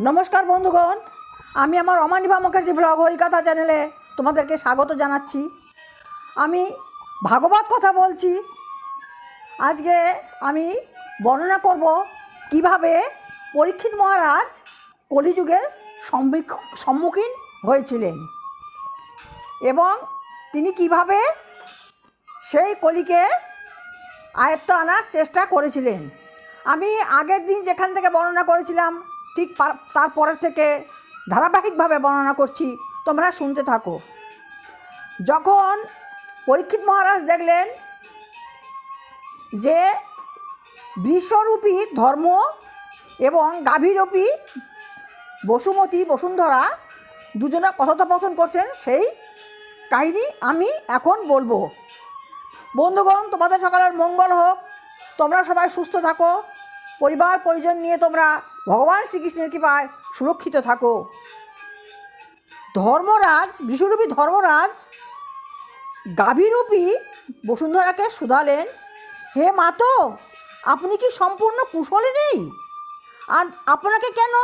নমস্কার বন্ধুগণ, আমি আমার অমানিভা মুখার্জি ব্লগ হরিকথা চ্যানেলে তোমাদেরকে স্বাগত জানাচ্ছি। আমি ভাগবত কথা বলছি। আজকে আমি বর্ণনা করব কিভাবে পরীক্ষিত মহারাজ কলিযুগের সম্মুখীন হয়েছিলেন এবং তিনি কিভাবে সেই কলিকে আয়ত্ত আনার চেষ্টা করেছিলেন। আমি আগের দিন যেখান থেকে বর্ণনা করেছিলাম ঠিক তারপরের থেকে ধারাবাহিকভাবে বর্ণনা করছি, তোমরা শুনতে থাকো। যখন পরীক্ষিত মহারাজ দেখলেন যে বৃষরূপী ধর্ম এবং গাভীরূপী বসুন্ধরা দুজনে কথোপকথন করছেন, সেই কাহিনী আমি এখন বলবো। বন্ধুগণ, তোমাদের সকালের মঙ্গল হোক, তোমরা সবাই সুস্থ থাকো, পরিবার পরিজন নিয়ে তোমরা ভগবান শ্রীকৃষ্ণের কৃপায় সুরক্ষিত থাকো। বিশ্বরূপী ধর্মরাজ গাভীরূপী বসুন্ধরাকে শুধালেন, হে মাতো, আপনি কি সম্পূর্ণ কুশলে নেই? আর আপনাকে কেন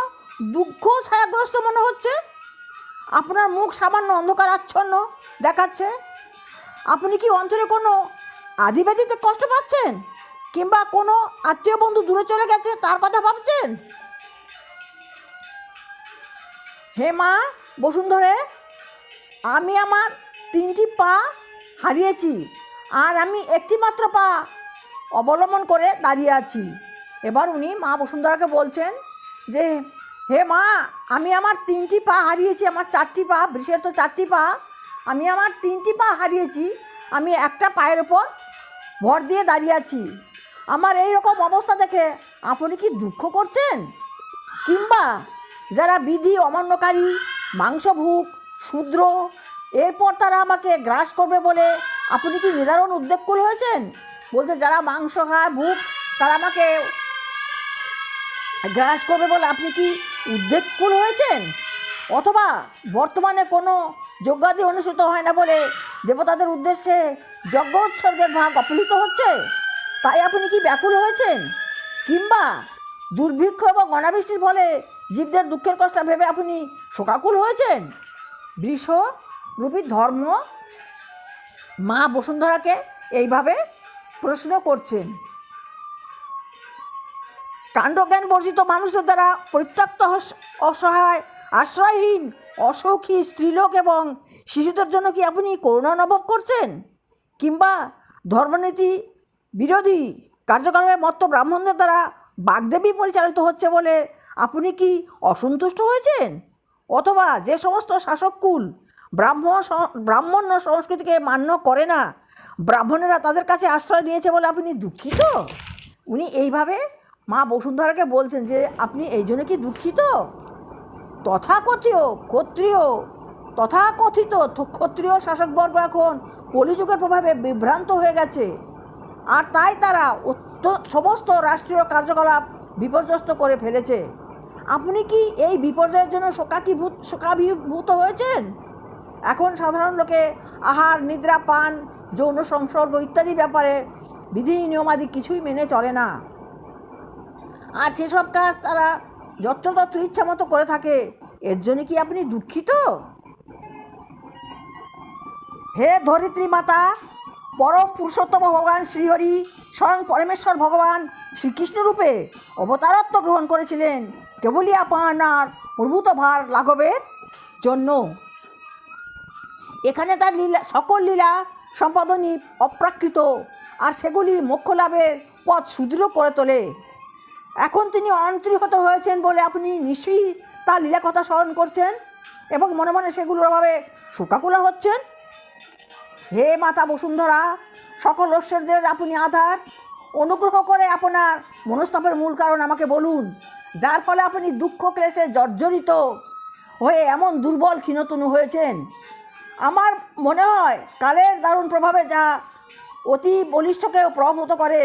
দুঃখ ছায়াগ্রস্ত মনে হচ্ছে? আপনার মুখ সামান্য অন্ধকার আচ্ছন্ন দেখাচ্ছে। আপনি কি অন্তরে কোনো আদিব্যাধিতে কষ্ট পাচ্ছেন, কিংবা কোনো আত্মীয় বন্ধু দূরে চলে গেছে তার কথা ভাবছেন? হে মা বসুন্ধরে, আমি আমার 3টি পা হারিয়েছি, আর আমি একটি মাত্র পা অবলম্বন করে দাঁড়িয়ে আছি। এবার উনি মা বসুন্ধরাকে বলছেন যে, হে মা, আমি আমার 3টি পা হারিয়েছি, আমার 4টি পা, বৃষের তো 4টি পা, আমি আমার 3টি পা হারিয়েছি, আমি একটা পায়ের ওপর ভর দিয়ে দাঁড়িয়ে আছি। আমার এই রকম অবস্থা দেখে আপনি কি দুঃখ করছেন? কিংবা যারা বিধি অমান্যকারী, মাংসভুক, শূদ্র, এরপর তারা আমাকে গ্রাস করবে বলে আপনি কি নিদারুণ উদ্বেগকুল হয়েছেন? বলছে যারা মাংস খায়, ভুক, তারা আমাকে গ্রাস করবে বলে আপনি কি উদ্বেগকুল হয়েছেন? অথবা বর্তমানে কোনো যজ্ঞাদি অনুষ্ঠিত হয় না বলে দেবতাদের উদ্দেশ্যে যজ্ঞ উৎসর্গের ভাগ অপহৃত হচ্ছে, তাই আপনি কি ব্যাকুল হয়েছেন? কিংবা দুর্ভিক্ষ এবং অনাবৃষ্টির ফলে জীবদের দুঃখের কষ্ট ভেবে আপনি শোকাকুল হয়েছেন? বৃষরূপী ধর্ম মা বসুন্ধরাকে এইভাবে প্রশ্ন করছেন। কাণ্ডজ্ঞান বর্জিত মানুষদের দ্বারা পরিত্যক্ত, অসহায়, আশ্রয়হীন, অসৌখী স্ত্রীলোক এবং শিশুদের জন্য কি আপনি করুণা অনুভব করছেন? কিংবা ধর্মনীতি বিরোধী কার্যকলাপে মত্ত ব্রাহ্মণদের দ্বারা বাগদেবী পরিচালিত হচ্ছে বলে আপনি কি অসন্তুষ্ট হয়েছেন? অথবা যে সমস্ত শাসককুল ব্রাহ্মণ্য সংস্কৃতিকে মান্য করে না, ব্রাহ্মণেরা তাদের কাছে আশ্রয় নিয়েছে বলে আপনি দুঃখিত? উনি এইভাবে মা বসুন্ধরাকে বলছেন যে আপনি এই জন্য কি দুঃখিত? তথাকথিত ক্ষত্রিয় শাসকবর্গ এখন কলিযুগের প্রভাবে বিভ্রান্ত হয়ে গেছে, আর তাই তারা সমস্ত রাষ্ট্রীয় কার্যকলাপ বিপর্যস্ত করে ফেলেছে। আপনি কি এই বিপর্যয়ের জন্য শোকাভিভূত হয়েছেন? এখন সাধারণ লোকে আহার, নিদ্রা, পান, যৌন সংসর্গ ইত্যাদি ব্যাপারে বিধি নিয়মাদি কিছুই মেনে চলে না, আর সেসব কাজ তারা যত্রতত্র ইচ্ছা মতো করে থাকে। এর জন্য কি আপনি দুঃখিত? হে ধরিত্রী মাতা, পরম পুরুষোত্তম ভগবান শ্রীহরি স্বয়ং পরমেশ্বর ভগবান শ্রীকৃষ্ণ রূপে অবতারত্ব গ্রহণ করেছিলেন কেবলই আপনার প্রভূত ভার লাঘবের জন্য। এখানে তার সকল লীলা সম্পাদনই অপ্রাকৃত, আর সেগুলি মোক্ষ লাভের পথ সুদৃঢ় করে তোলে। এখন তিনি অন্তর্হিত হয়েছেন বলে আপনি নিশ্চয়ই তার লীলা কথা স্মরণ করছেন এবং মনে মনে সেগুলোর অভাবে শোকাকুলা হচ্ছেন। হে মাতা বসুন্ধরা, সকল ঐশ্বর্যের আপনি আধার, অনুগ্রহ করে আপনার মনস্তাপের মূল কারণ আমাকে বলুন, যার ফলে আপনি দুঃখ ক্লেশে জর্জরিত হয়ে এমন দুর্বল ক্ষীণতনু হয়েছেন। আমার মনে হয় কালের দারুণ প্রভাবে যা অতি বলিষ্ঠকেও প্রভাবিত করে,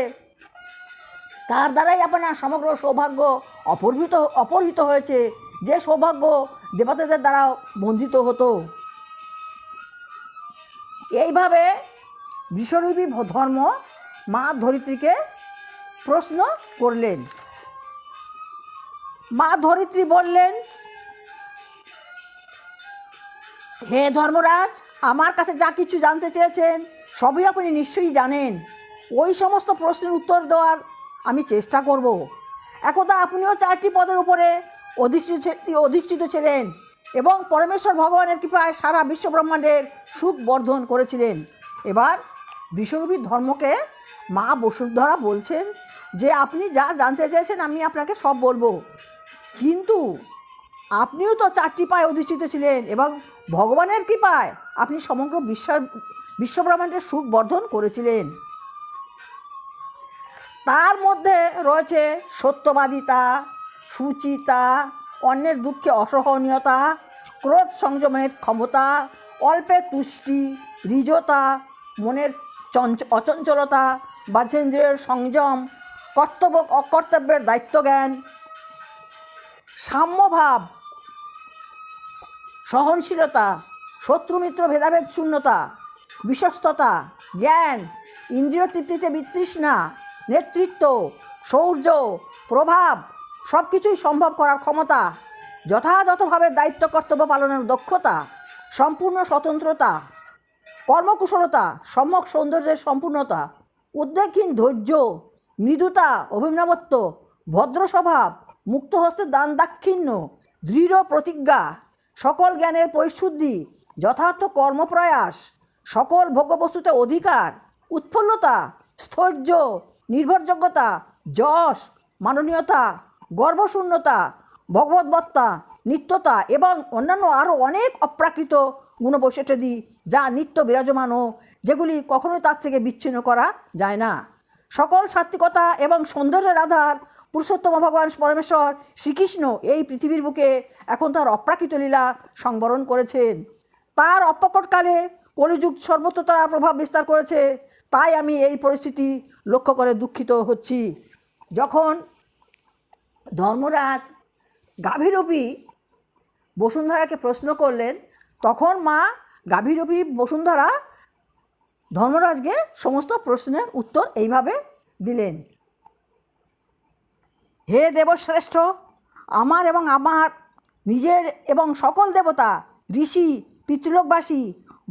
তার দ্বারাই আপনার সমগ্র সৌভাগ্য অপহৃত হয়েছে, যে সৌভাগ্য দেবতাদের দ্বারাও বন্দিত হতো। এইভাবে বিশ্বরূপী ধর্ম মা ধরিত্রীকে প্রশ্ন করলেন। মা ধরিত্রী বললেন, হে ধর্মরাজ, আমার কাছে যা কিছু জানতে চেয়েছেন সবই আপনি নিশ্চয়ই জানেন। ওই সমস্ত প্রশ্নের উত্তর দেওয়ার আমি চেষ্টা করব। একদা আপনিও 4টি পদের উপরে অধিষ্ঠিত ছিলেন এবং পরমেশ্বর ভগবানের কৃপায় সারা বিশ্বব্রহ্মাণ্ডের সুখ বর্ধন করেছিলেন। এবার বিশ্বরূপী ধর্মকে মা বসুন্ধরা বলছেন যে আপনি যা জানতে চেয়েছেন আমি আপনাকে সব বলবো, কিন্তু আপনিও তো 4টি পায়ে অধিষ্ঠিত ছিলেন এবং ভগবানের কৃপায় আপনি সমগ্র বিশ্বব্রহ্মাণ্ডের সুখ বর্ধন করেছিলেন। তার মধ্যে রয়েছে সত্যবাদিতা, সুচিতা, অন্যের দুঃখে অসহনীয়তা, ক্রোধ সংযমের ক্ষমতা, অল্পে তুষ্টি, ঋজতা, মনের অচঞ্চলতা, বাচেন্দ্রিয়ের সংযম, অকর্তব্যের দায়িত্বজ্ঞান, সাম্যভাব, সহনশীলতা, শত্রুমিত্র ভেদাভেদ শূন্যতা, বিশ্বস্ততা, জ্ঞান, ইন্দ্রিয় তৃপ্তিতে বিতৃষ্ণা, নেতৃত্ব, শৌর্য, প্রভাব, সব কিছুই সম্ভব করার ক্ষমতা, যথাযথভাবে দায়িত্ব কর্তব্য পালনের দক্ষতা, সম্পূর্ণ স্বতন্ত্রতা, কর্মকুশলতা, সম্যক সৌন্দর্যের সম্পূর্ণতা, উদ্বেগহীন ধৈর্য, মৃদুতা, অভিনবত্ব, ভদ্র স্বভাব, মুক্ত হস্তে দান দাক্ষিণ্য, দৃঢ় প্রতিজ্ঞা, সকল জ্ঞানের পরিশুদ্ধি, যথার্থ কর্মপ্রয়াস, সকল ভোগ্যবস্তুতে অধিকার, উৎফুল্লতা, স্থৈর্য, নির্ভরযোগ্যতা, যশ, মাননীয়তা, গর্বশূন্যতা, ভগবদ্বত্তা, নিত্যতা এবং অন্যান্য আরও অনেক অপ্রাকৃত গুণবৈশিষ্ট্যাদি যা নিত্য বিরাজমান ও যেগুলি কখনোই তার থেকে বিচ্ছিন্ন করা যায় না। সকল সাত্ত্বিকতা এবং সৌন্দর্যের আধার পুরুষোত্তম ভগবান পরমেশ্বর শ্রীকৃষ্ণ এই পৃথিবীর বুকে এখন তার অপ্রাকৃত লীলা সংবরণ করেছেন। তার অপ্রকটকালে কলিযুগ সর্বত্র তার প্রভাব বিস্তার করেছে, তাই আমি এই পরিস্থিতি লক্ষ্য করে দুঃখিত হচ্ছি। যখন ধর্মরাজ গাভীরূপী বসুন্ধরাকে প্রশ্ন করলেন, তখন মা গাভীরূপী বসুন্ধরা ধর্মরাজকে সমস্ত প্রশ্নের উত্তর এইভাবে দিলেন। হে দেবশ্রেষ্ঠ, আমার এবং আমার নিজের এবং সকল দেবতা, ঋষি, পিতৃলোকবাসী,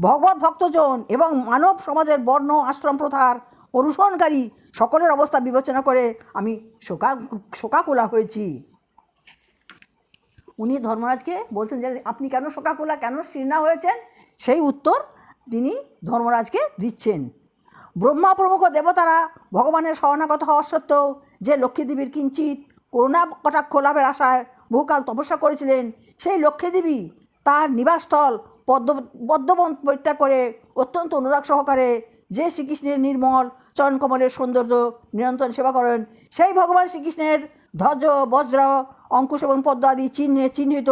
ভগবত ভক্তজন এবং মানব সমাজের বর্ণ আশ্রম প্রথার অনুসরণকারী সকলের অবস্থা বিবেচনা করে আমি শোকাকুলা হয়েছি। উনি ধর্মরাজকে বলছেন যে আপনি কেন শোকাকুলা, কেন শীর্ণা হয়েছেন, সেই উত্তর তিনি ধর্মরাজকে দিচ্ছেন। ব্রহ্মা প্রমুখ দেবতারা ভগবানের শরণাগত হওয়া সত্ত্বেও যে লক্ষ্মীদেবীর কিঞ্চিত করুণা কটাক্ষ লাভের আশায় বহুকাল তপস্যা করেছিলেন, সেই লক্ষ্মীদেবী তার নিবাসস্থল পদ্মবন পরিত্যাগ করে অত্যন্ত অনুরাগ সহকারে যে শ্রীকৃষ্ণের নির্মল চরণকমলের সৌন্দর্য নিরন্তর সেবা করেন, সেই ভগবান শ্রীকৃষ্ণের ধ্বজ, বজ্র, অঙ্কুশ এবং পদ্ম আদি চিহ্নিত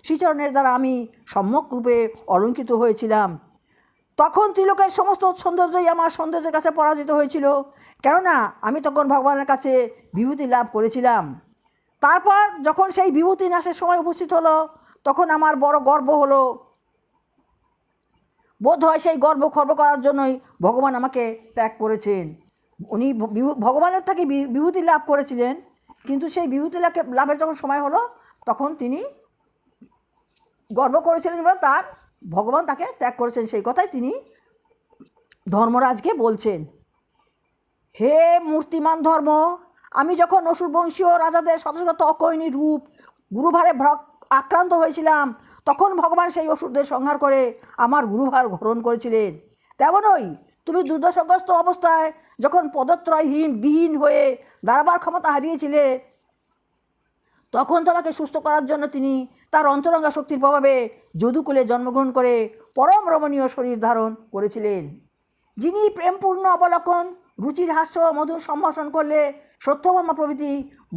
শ্রীচরণের দ্বারা আমি সম্যক রূপে অলঙ্কৃত হয়েছিলাম। তখন ত্রিলোকের সমস্ত সৌন্দর্যই আমার সৌন্দর্যের কাছে পরাজিত হয়েছিল, কেননা আমি তখন ভগবানের কাছে বিভূতি লাভ করেছিলাম। তারপর যখন সেই বিভূতি নাশের সময় উপস্থিত হলো, তখন আমার বড় গর্ব হলো। বোধ হয় সেই গর্ব খর্ব করার জন্যই ভগবান আমাকে ত্যাগ করেছেন। উনি ভগবানের থেকে বিভূতি লাভ করেছিলেন, কিন্তু সেই বিভূতি লাভের যখন সময় হলো, তখন তিনি গর্ব করেছিলেন বলে তার ভগবান তাকে ত্যাগ করেছেন। সেই কথাই তিনি ধর্মরাজকে বলছেন, হে মূর্তিমান ধর্ম, আমি যখন অসুর বংশীয় রাজাদের শত শত অকৈনী রূপ গুরুভারে আক্রান্ত হয়েছিলাম, তখন ভগবান সেই অসুরদের সংহার করে আমার গুরুভার গ্রহণ করেছিলেন। তেমনই তুমি দুর্দশাগ্রস্ত অবস্থায় যখন বিহীন হয়ে দাঁড়াবার ক্ষমতা হারিয়েছিলে, তখন তোমাকে সুস্থ করার জন্য তিনি তার অন্তরঙ্গা শক্তির প্রভাবে যদুকুলে জন্মগ্রহণ করে পরম রমণীয় শরীর ধারণ করেছিলেন। যিনি প্রেমপূর্ণ অবলোকন, রুচির হাস্য, মধুর সম্ভাষণ করলে সত্যভামা প্রভৃতি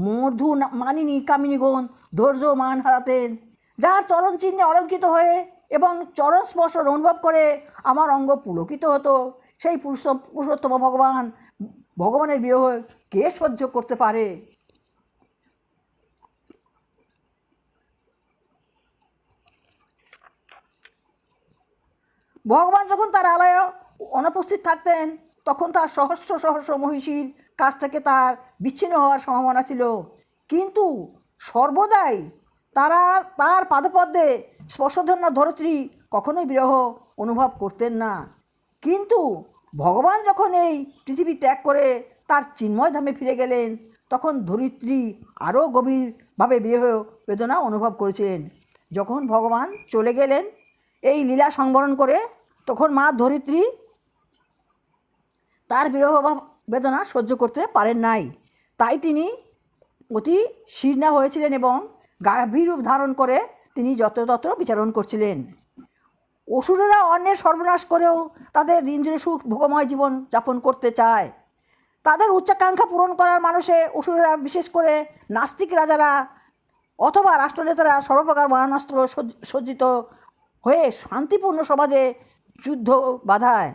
মধু মানিনী কামিনীগণ ধৈর্য মান হারাতেন, যার চরণ চিহ্নে অলঙ্কিত হয়ে এবং চরণ স্পর্শ অনুভব করে আমার অঙ্গ পুলকিত হতো, সেই পুরুষোত্তম ভগবানের বিরহ কে সহ্য করতে পারে? ভগবান যখন তার আলয়ে অনুপস্থিত থাকতেন, তখন তার সহস্র সহস্র মহিষীর কাছ থেকে তার বিচ্ছিন্ন হওয়ার সম্ভাবনা ছিল, কিন্তু সর্বদাই তার পাদপদ্মে স্পর্শধন্য ধরিত্রী কখনোই বিরহ অনুভব করতেন না। কিন্তু ভগবান যখন এই পৃথিবী ত্যাগ করে তার চিন্ময় ধামে ফিরে গেলেন, তখন ধরিত্রী আরও গভীরভাবে বিরহ বেদনা অনুভব করেছিলেন। যখন ভগবান চলে গেলেন এই লীলা সংবরণ করে, তখন মা ধরিত্রী তার বিরহ বেদনা সহ্য করতে পারেন নাই। তাই তিনি অতি শীর্ণা হয়েছিলেন এবং গাভীর রূপ ধারণ করে তিনি যত্রতত্র বিচরণ করছিলেন। অসুরেরা অন্যের সর্বনাশ করেও তাদের ইন্দ্রিয় সুখ ভোগময় জীবন যাপন করতে চায়। তাদের উচ্চাকাঙ্ক্ষা পূরণ করার মানুষে অসুরেরা, বিশেষ করে নাস্তিক রাজারা অথবা রাষ্ট্রনেতারা সর্বপ্রকার মারণাস্ত্র সজ্জিত হয়ে শান্তিপূর্ণ সমাজে যুদ্ধ বাধায়।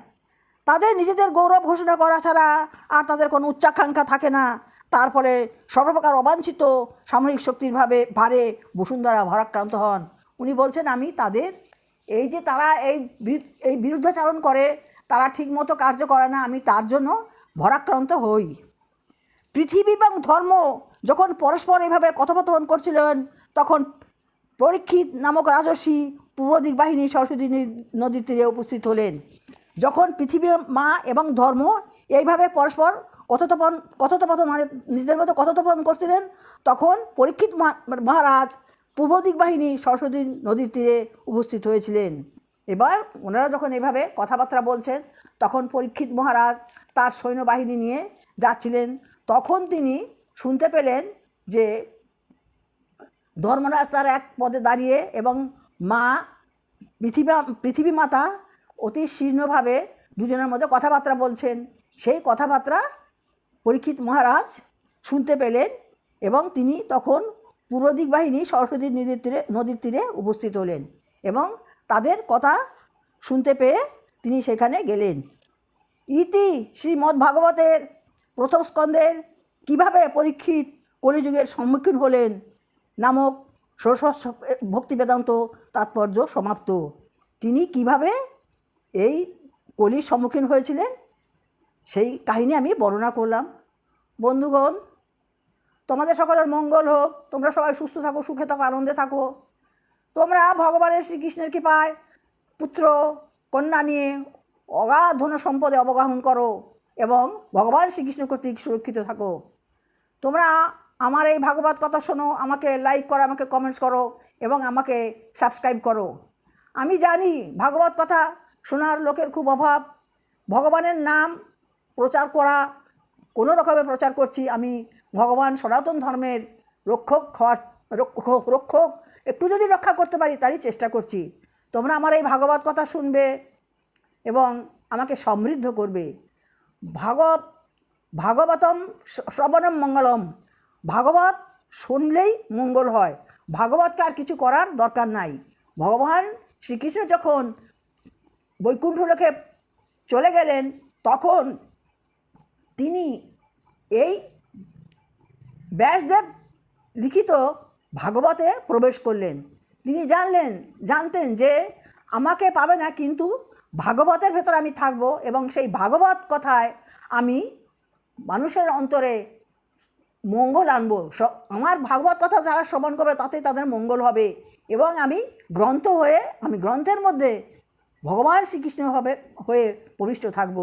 তাদের নিজেদের গৌরব ঘোষণা করা ছাড়া আর তাদের কোনো উচ্চাকাঙ্ক্ষা থাকে না। তার ফলে সর্বপ্রকার অবাঞ্ছিত সামরিক শক্তির ভারে বসুন্ধরা ভারাক্রান্ত হন। উনি বলছেন, আমি তাদের এই যে তারা এই বিরুদ্ধাচারণ করে, তারা ঠিকমতো কার্য করে না, আমি তার জন্য ভারাক্রান্ত হই। পৃথিবী এবং ধর্ম যখন পরস্পর এইভাবে কথোপকথন করছিলেন, তখন পরীক্ষিত নামক রাজর্ষি পূর্ব দিক বাহিনী সরস্বতী নদীর তীরে উপস্থিত হলেন। যখন পৃথিবী মা এবং ধর্ম এইভাবে পরস্পর কথোপকথন মানে নিজেদের মধ্যে কথোপকথন করছিলেন, তখন পরীক্ষিত মহারাজ পূর্ব দিক বাহিনী সরস্বতী নদীর তীরে উপস্থিত হয়েছিলেন। এবার ওনারা যখন এইভাবে কথাবার্তা বলছেন, তখন পরীক্ষিত মহারাজ তার সৈন্যবাহিনী নিয়ে যাচ্ছিলেন। তখন তিনি শুনতে পেলেন যে ধর্মরাজ তার এক পদে দাঁড়িয়ে এবং মা পৃথিবী মাতা অতি শীর্ণভাবে দুজনের মধ্যে কথাবার্তা বলছেন। সেই কথাবার্তা পরীক্ষিত মহারাজ শুনতে পেলেন এবং তিনি তখন পূর্ব দিক বাহিনী সরস্বতী নদীর তীরে উপস্থিত হলেন এবং তাদের কথা শুনতে পেয়ে তিনি সেখানে গেলেন। ইতি শ্রীমদ্ভাগবতের প্রথম স্কন্ধের কিভাবে পরীক্ষিত কলিযুগের সম্মুখীন হলেন নামক ষোড়শ ভক্তি বেদান্ত তাৎপর্য সমাপ্ত। তিনি কিভাবে এই কলির সম্মুখীন হয়েছিলেন সেই কাহিনী আমি বর্ণনা করলাম। বন্ধুগণ, তোমাদের সকলের মঙ্গল হোক, তোমরা সবাই সুস্থ থাকো, সুখে থাকো, আনন্দে থাকো। তোমরা ভগবানের শ্রীকৃষ্ণের কৃপায় পুত্র কন্যা নিয়ে অগাধ ধন সম্পদে অবগাহন করো এবং ভগবান শ্রীকৃষ্ণ কর্তৃক সুরক্ষিত থাকো। তোমরা আমার এই ভাগবত কথা শোনো, আমাকে লাইক করো, আমাকে কমেন্টস করো এবং আমাকে সাবস্ক্রাইব করো। আমি জানি ভাগবত কথা শোনার লোকের খুব অভাব। ভগবানের নাম প্রচার করা, কোনো রকমে প্রচার করছি। আমি ভগবান সনাতন ধর্মের রক্ষক একটু যদি রক্ষা করতে পারি তারই চেষ্টা করছি। তোমরা আমার এই ভাগবত কথা শুনবে এবং আমাকে সমৃদ্ধ করবে। ভাগবত ভাগবতম শ্রবণম মঙ্গলম, ভাগবত শুনলেই মঙ্গল হয়, ভাগবতকে আর কিছু করার দরকার নাই। ভগবান শ্রীকৃষ্ণ যখন বৈকুণ্ঠ লোকে চলে গেলেন তখন তিনি এই ব্যাসদেব লিখিত ভাগবতে প্রবেশ করলেন। তিনি জানতেন যে আমাকে পাবে না, কিন্তু ভাগবতের ভেতর আমি থাকব এবং সেই ভাগবত কথায় আমি মানুষের অন্তরে মঙ্গল আনবো। আমার ভাগবত কথা যারা শ্রবণ করবে তাতে তাদের মঙ্গল হবে এবং আমি গ্রন্থের মধ্যে ভগবান শ্রীকৃষ্ণ হয়ে প্রবিষ্ট থাকব।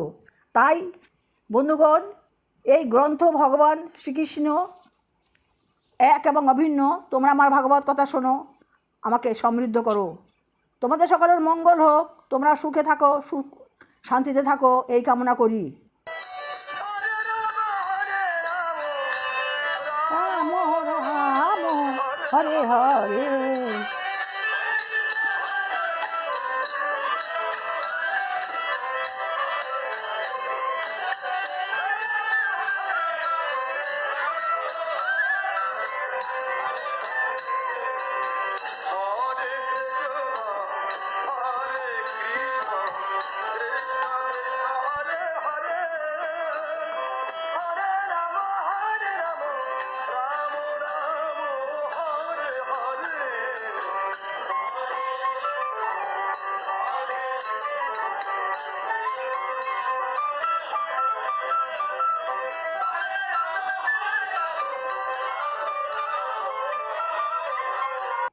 তাই বন্ধুগণ, এই গ্রন্থ ভগবান শ্রীকৃষ্ণ এক এবং অভিন্ন। তোমরা আমার ভাগবত কথা শোনো, আমাকে সমৃদ্ধ করো। তোমাদের সকলের মঙ্গল হোক, তোমরা সুখে থাকো, শান্তিতে থাকো, এই কামনা করি। রাম রাম হরে হরে